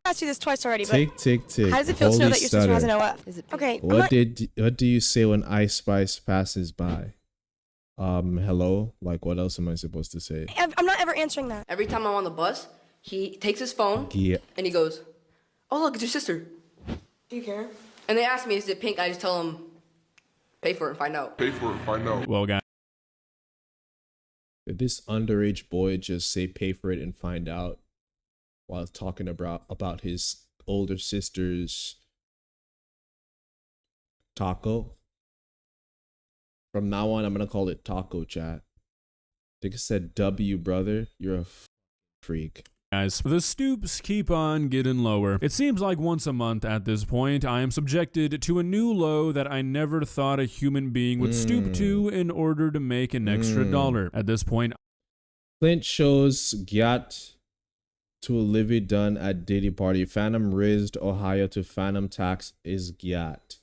asked you this twice already, but Tick, tick, tick. how does it feel to know that your sister has an OF? Okay. What do you say when Ice Spice passes by? Hello? Like, what else am I supposed to say? I'm not ever answering that. Every time I'm on the bus, he takes his phone and he goes, "Oh look, it's your sister." Do you care? And they ask me, "Is it pink?" I just tell them, "Pay for it and find out." Pay for it and find out. Well, guys. Did this underage boy just say pay for it and find out while talking about his older sister's taco? From now on, I'm going to call it taco chat. I think it said W, brother. You're a freak. Guys, the stoops keep on getting lower. It seems like once a month at this point, I am subjected to a new low that I never thought a human being would stoop to in order to make an extra dollar. At this point, Clint shows Gyat to Olivia Dunn at Diddy party. Phantom rizzed Ohio to Phantom tax is Gyat.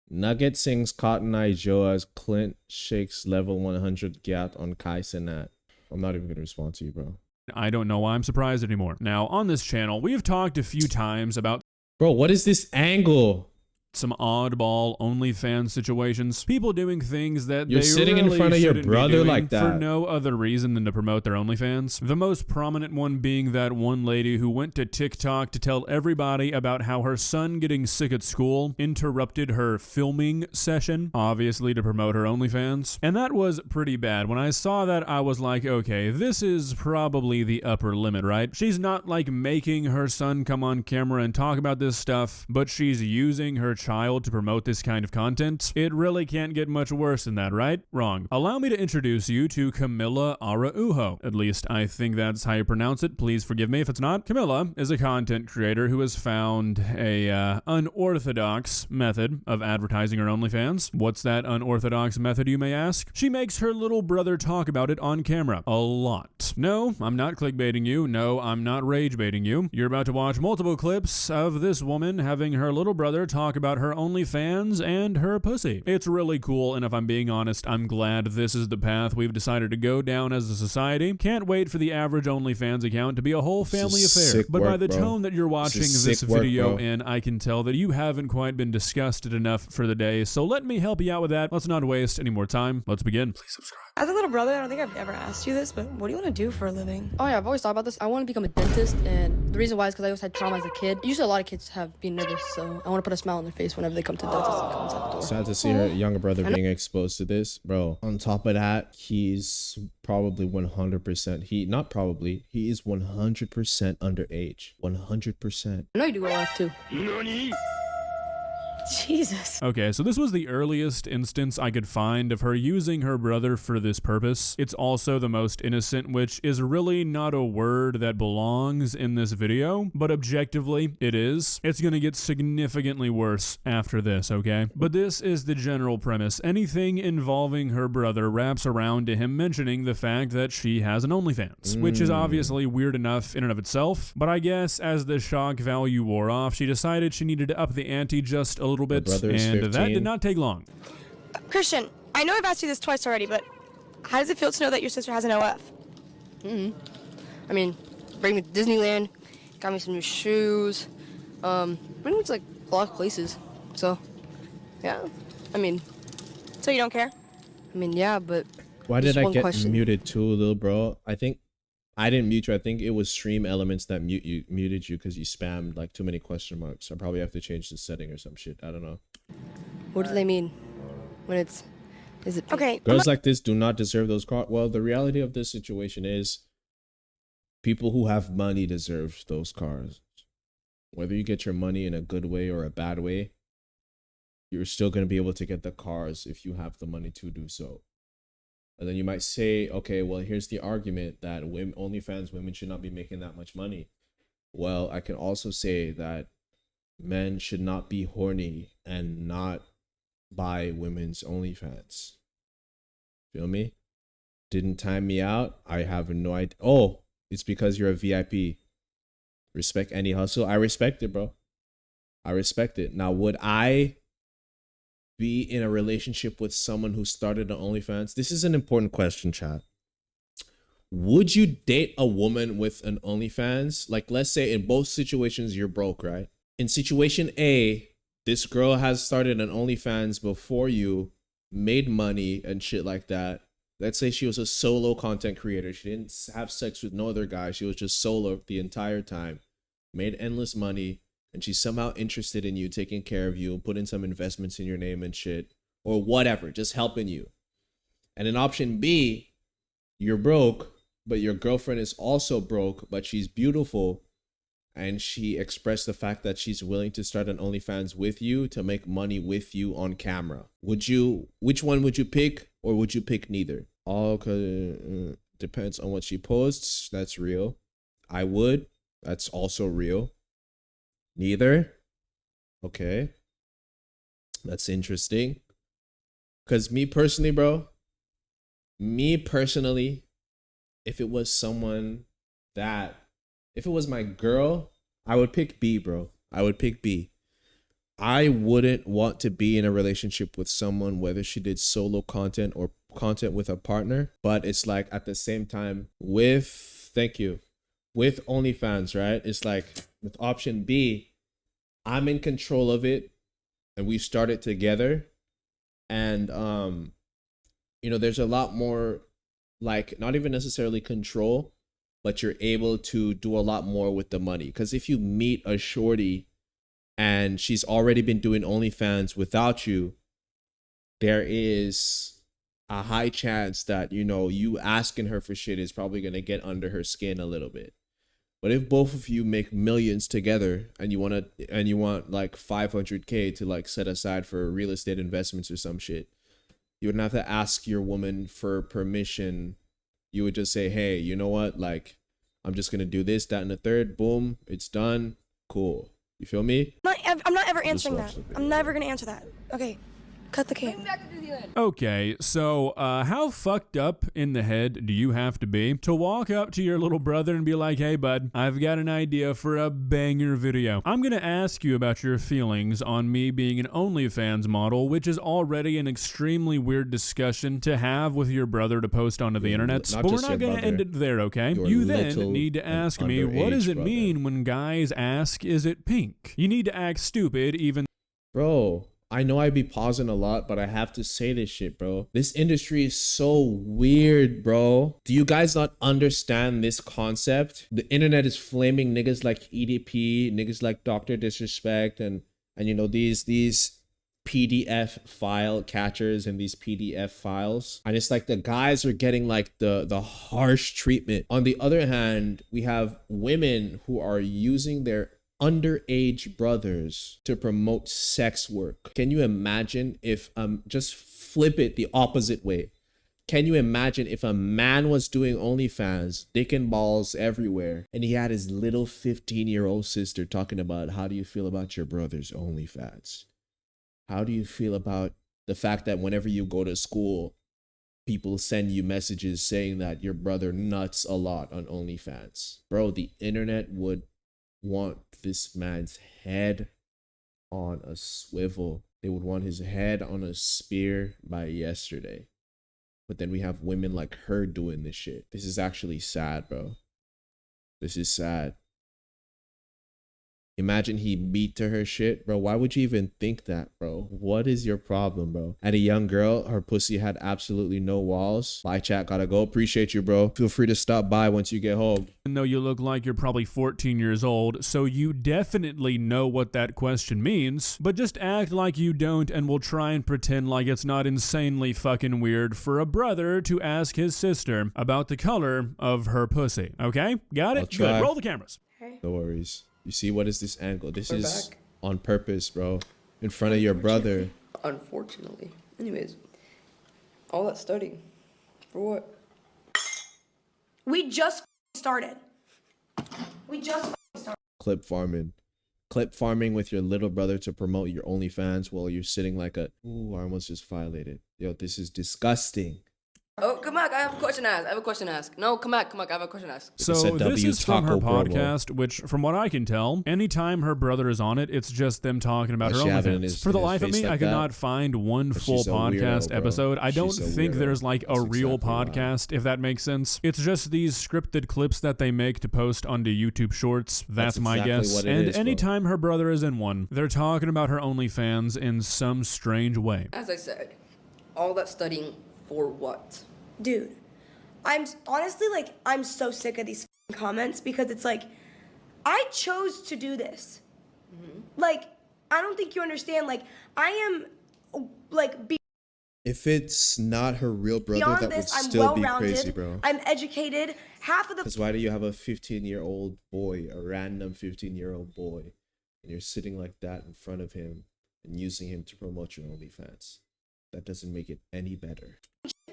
Nugget sings Cotton Eye Joe as Clint shakes level 100 Gyat on Kai Cenat. I'm not even going to respond to you, bro. I don't know why I'm surprised anymore. Now, on this channel, we've talked a few times about Bro, what is this angle? some oddball OnlyFans situations. People doing things that You're they sitting really in front of your shouldn't be brother doing like that. for no other reason than to promote their OnlyFans. The most prominent one being that one lady who went to TikTok to tell everybody about how her son getting sick at school interrupted her filming session, obviously to promote her OnlyFans. And that was pretty bad. When I saw that, I was like, okay, this is probably the upper limit, right? She's not like making her son come on camera and talk about this stuff, but she's using her child to promote this kind of content. It really can't get much worse than that, right? Wrong. Allow me to introduce you to Camilla Araujo. At least I think that's how you pronounce it. Please forgive me if it's not. Camilla is a content creator who has found a unorthodox method of advertising her OnlyFans. What's that unorthodox method, you may ask? She makes her little brother talk about it on camera. A lot. No, I'm not clickbaiting you. No, I'm not rage baiting you. You're about to watch multiple clips of this woman having her little brother talk about her OnlyFans and her pussy. It's really cool, and if I'm being honest, I'm glad this is the path we've decided to go down as a society. Can't wait for the average OnlyFans account to be a whole family affair. But by the tone that you're watching this video in, I can tell that you haven't quite been disgusted enough for the day, so let me help you out with that. Let's not waste any more time. Let's begin. Please subscribe. As a little brother, I don't think I've ever asked you this, but what do you want to do for a living? Oh yeah, I've always thought about this. I want to become a dentist, and the reason why is because I always had trauma as a kid. Usually a lot of kids have been nervous, so I want to put a smile on their face whenever they come to the dentist and come inside the door. Sad to see her younger brother being exposed to this. Bro, on top of that, he's probably 100%. He is 100% underage. 100%. I know you do a lot too. Jesus. Okay, so this was the earliest instance I could find of her using her brother for this purpose. It's also the most innocent, which is really not a word that belongs in this video, but objectively, it is. It's gonna get significantly worse after this, okay? But this is the general premise. Anything involving her brother wraps around to him mentioning the fact that she has an OnlyFans, which is obviously weird enough in and of itself, but I guess as the shock value wore off, she decided she needed to up the ante just a little bit, and that did not take long. Christian, I know I've asked you this twice already, but how does it feel to know that your sister has an OF? I mean, bring me to Disneyland, got me some new shoes, bring me to like a lot of places. So, yeah, I mean. So you don't care? I mean, yeah, but. Why did I get muted too, little bro? I think I didn't mute you. I think it was Stream Elements that muted you because you spammed like too many question marks. I probably have to change the setting or some shit. I don't know. What do they mean when is it pink? Okay. Girls like this do not deserve those cars. Well, the reality of this situation is people who have money deserve those cars. Whether you get your money in a good way or a bad way, you're still going to be able to get the cars if you have the money to do so. And then you might say, okay, well, here's the argument that OnlyFans women should not be making that much money. Well, I can also say that men should not be horny and not buy women's OnlyFans. Feel me? Didn't time me out. I have no idea. Oh, it's because you're a VIP. Respect any hustle. I respect it, bro. I respect it. Now, would I be in a relationship with someone who started an OnlyFans? This is an important question, chat. would you date a woman with an OnlyFans? Like, let's say in both situations you're broke, right? In situation A, this girl has started an OnlyFans before you, made money and shit like that. Let's say she was a solo content creator. She didn't have sex with no other guy. She was just solo the entire time, made endless money, and she's somehow interested in you, taking care of you, putting some investments in your name and shit, or whatever, just helping you. And in option B, you're broke, but your girlfriend is also broke, but she's beautiful, and she expressed the fact that she's willing to start an OnlyFans with you to make money with you on camera. Which one would you pick, or would you pick neither? All depends on what she posts. That's real. I would. That's also real. Neither. Okay. That's interesting. Because me personally, if it was my girl, I would pick B, bro. I would pick B. I wouldn't want to be in a relationship with someone, whether she did solo content or content with a partner. But it's like at the same time with OnlyFans, right? It's like with option B, I'm in control of it and we start it together. And, there's a lot more, like, not even necessarily control, but you're able to do a lot more with the money. Because if you meet a shorty and she's already been doing OnlyFans without you, there is a high chance that, you asking her for shit is probably going to get under her skin a little bit. But if both of you make millions together and you want like 500K to like set aside for real estate investments or some shit, you wouldn't have to ask your woman for permission. You would just say, hey, you know what? Like, I'm just going to do this, that, and the third. Boom. It's done. Cool. You feel me? I'm not ever answering that. I'm never going to answer that. Okay. Cut the cam. Okay, so how fucked up in the head do you have to be to walk up to your little brother and be like, hey bud, I've got an idea for a banger video. I'm gonna ask you about your feelings on me being an OnlyFans model, which is already an extremely weird discussion to have with your brother to post onto the internet. But we're not gonna end it there, okay? You then need to ask me, what does it mean when guys ask, is it pink? You need to act stupid even. Bro, I know I be pausing a lot, but I have to say this shit, bro. This industry is so weird, bro. Do you guys not understand this concept? The internet is flaming niggas like EDP, niggas like Dr. Disrespect, and these PDF file catchers and these PDF files. And it's like the guys are getting like the harsh treatment. On the other hand, we have women who are using their underage brothers to promote sex work. Can you imagine if just flip it the opposite way? Can you imagine if a man was doing OnlyFans, dick and balls everywhere, and he had his little 15-year-old sister talking about, how do you feel about your brother's OnlyFans? How do you feel about the fact that whenever you go to school, people send you messages saying that your brother nuts a lot on OnlyFans? Bro, the internet would want this man's head on a swivel. They would want his head on a spear by yesterday. But then we have women like her doing this shit. This is actually sad, bro. This is sad. Imagine he beat to her shit, bro. Why would you even think that, bro? What is your problem, bro? At a young girl, her pussy had absolutely no walls. Bye, chat. Gotta go. Appreciate you, bro. Feel free to stop by once you get home. Even though you look like you're probably 14 years old, so you definitely know what that question means, but just act like you don't and we'll try and pretend like it's not insanely fucking weird for a brother to ask his sister about the color of her pussy. Okay? Got it? Good. Roll the cameras. No worries. You see, what is this angle? This is back on purpose, bro. In front of your brother. Unfortunately. Anyways, all that studying. For what? We just started. We just started. Clip farming. Clip farming with your little brother to promote your OnlyFans while you're sitting like a, ooh, I almost just violated. Yo, this is disgusting. Oh, come on, guys. I have a question to ask. No, come back. I have a question to ask. So said this W is from her Taco promo. podcast, which, from what I can tell, anytime her brother is on it, it's just them talking about her Does she have it in OnlyFans. his- For the in his life of face me, like I could that? not find one But full she's a weirdo, podcast bro. episode. I don't She's a think weirdo. there's like a That's real exactly why. podcast, if that makes sense. It's just these scripted clips that they make to post onto YouTube Shorts. That's my exactly guess. what it And is, bro. anytime her brother is in one, they're talking about her OnlyFans in some strange way. As I said, all that studying for what? Dude, I'm honestly like, I'm so sick of these comments because it's like, I chose to do this. Like, I don't think you understand. Like, I am, like, If it's not her real brother, beyond that would this, I'm still be well-rounded. crazy, bro. I'm educated. Half of the Because why do you have a 15-year-old boy, a random 15-year-old boy, and you're sitting like that in front of him and using him to promote your OnlyFans? That doesn't make it any better.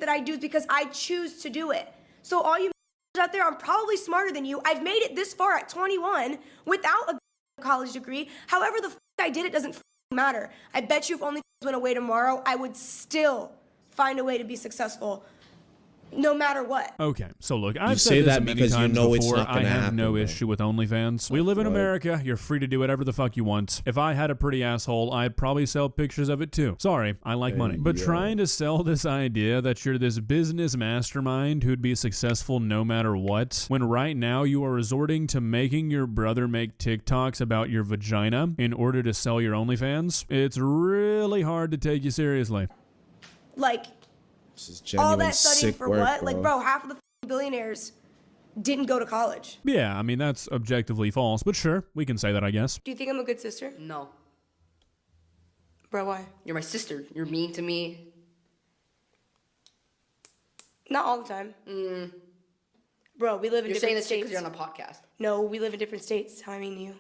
that I do is because I choose to do it. So all you out there, I'm probably smarter than you. I've made it this far at 21 without a college degree. However the I did it doesn't matter. I bet you if OnlyFans went away tomorrow, I would still find a way to be successful no matter what. Okay, so look, I've say said this that many because you times know it's before. not I gonna have happen, no bro. issue with OnlyFans. We live in Right. America. You're free to do whatever the fuck you want. If I had a pretty asshole, I'd probably sell pictures of it too. Sorry, I like money. But yo. trying to sell this idea that you're this business mastermind who'd be successful no matter what, when right now you are resorting to making your brother make TikToks about your vagina in order to sell your OnlyFans, it's really hard to take you seriously. Like, This is all genuine that studying sick for work, what? bro. Like, bro, half of the billionaires didn't go to college. Yeah, I mean, that's objectively false, but sure, we can say that, I guess. Do you think I'm a good sister? No. Bro, why? You're my sister. You're mean to me. Not all the time. Bro, we live in You're saying different this shit because states. you're on a podcast. No, we live in different states. How I mean to you.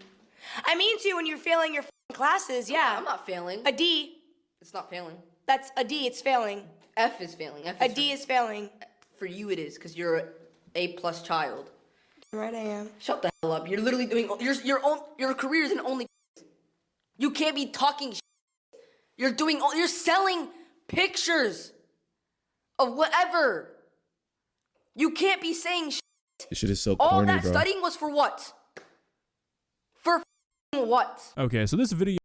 I mean to you when you're failing your classes, yeah. I'm not failing. A D, It's not failing. that's a D, it's failing. F is failing. F A is D is failing. for you it is because you're a A+ child. Right, I am. Shut the hell up. You're literally doing your career is in only. You can't be talking shit. You're selling pictures of whatever. You can't be saying shit. This shit is so All corny, that bro. studying was for what? For what? Okay, so this video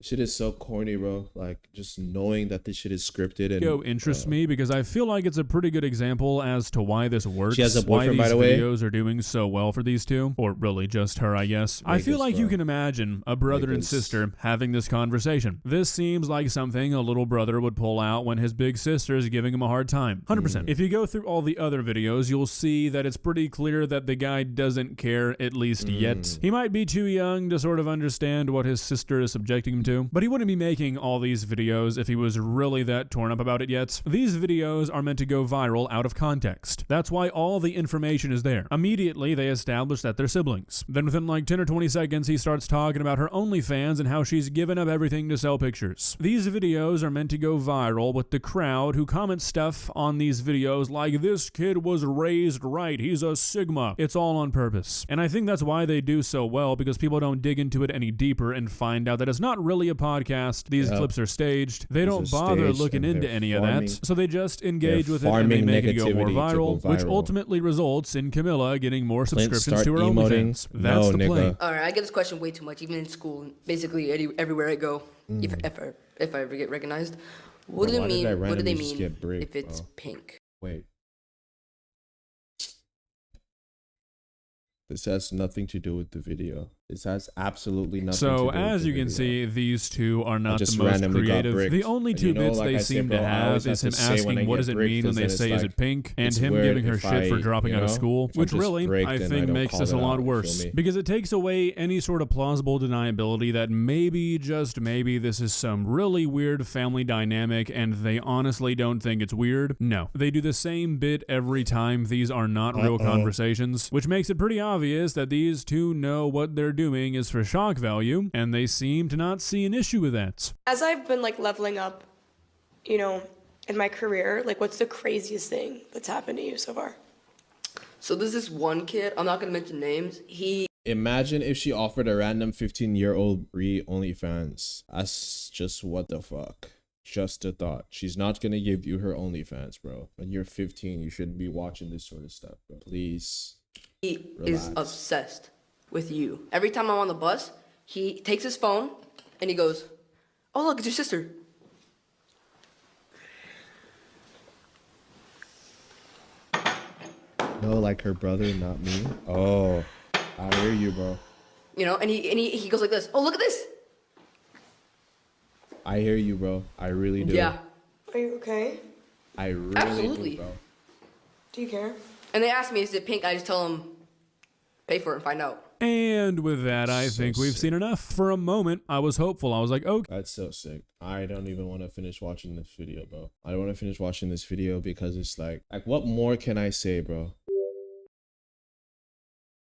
Shit is so corny, bro. Like, just knowing that this shit is scripted and interests me because I feel like it's a pretty good example as to why this works. She has a boyfriend, why by these the way. videos are doing so well for these two, or really just her, I guess. I feel Vegas, like you bro. can imagine a brother and Vegas. sister having this conversation. This seems like something a little brother would pull out when his big sister is giving him a hard time. 100%. If you go through all the other videos, you'll see that it's pretty clear that the guy doesn't care, at least yet. He might be too young to sort of understand what his sister is subjecting him to, but he wouldn't be making all these videos if he was really that torn up about it yet. These videos are meant to go viral out of context. That's why all the information is there. Immediately, they establish that they're siblings. Then within like 10 or 20 seconds, he starts talking about her OnlyFans and how she's given up everything to sell pictures. These videos are meant to go viral with the crowd who comments stuff on these videos like, this kid was raised right, he's a Sigma. It's all on purpose. And I think that's why they do so well, because people don't dig into it any deeper and find out that it's not really a podcast. These clips are staged. They don't These are bother staged looking and into they're any of farming- that. So they just engage they're with it and they farming make it go more negativity to viral, go which viral. ultimately results in Camilla getting more Clint, subscriptions start to her emoting. OnlyFans. That's No, the nigga. play. All right, I get this question way too much, even in school, basically everywhere I go. If I ever get recognized, what Bro, do why they did I mean? What do they randomly just mean get bricked, if it's bro? pink? Wait. This has nothing to do with the video. This has absolutely nothing to do So with as the you can video. see, these two are not the just most randomly got creative. bricked. The only And two you know, bits like they I said, seem bro, to I have always is have him to say when asking, I what get does it bricked mean when is they that it's say, is like, it pink? And it's him weird giving her if shit for I, dropping you out of know, school, if I'm which just really, bricked I and I think don't makes call this a it lot out, you feel worse. me? Because it takes away any sort of plausible deniability that maybe, just maybe, this is some really weird family dynamic and they honestly don't think it's weird. No. They do the same bit every time. These are not real conversations, which makes it pretty obvious that these two know what they're doing is for shock value, and they seem to not see an issue with that. As I've been like leveling up, you know, in my career, like what's the craziest thing that's happened to you so far? So there's this one kid. I'm not gonna mention names. Imagine if she offered a random 15-year-old free OnlyFans. That's just what the fuck. Just a thought. She's not gonna give you her OnlyFans, bro. When you're 15, you shouldn't be watching this sort of stuff, bro. Please. He relax. is obsessed with you. Every time I'm on the bus, he takes his phone and he goes, "Oh, look, it's your sister." No, like her brother, not me. Oh, I hear you, bro. You know, and he goes like this. "Oh, look at this." I hear you, bro. I really do. Yeah. Are you okay? I really Absolutely. do, bro. Do you care? And they ask me, "Is it pink?" I just tell them, "Pay for it and find out." And with that, I think we've seen enough. For a moment, I was hopeful. I was like, okay. That's so sick. I don't even want to finish watching this video, bro. I don't want to finish watching this video because it's like what more can I say, bro?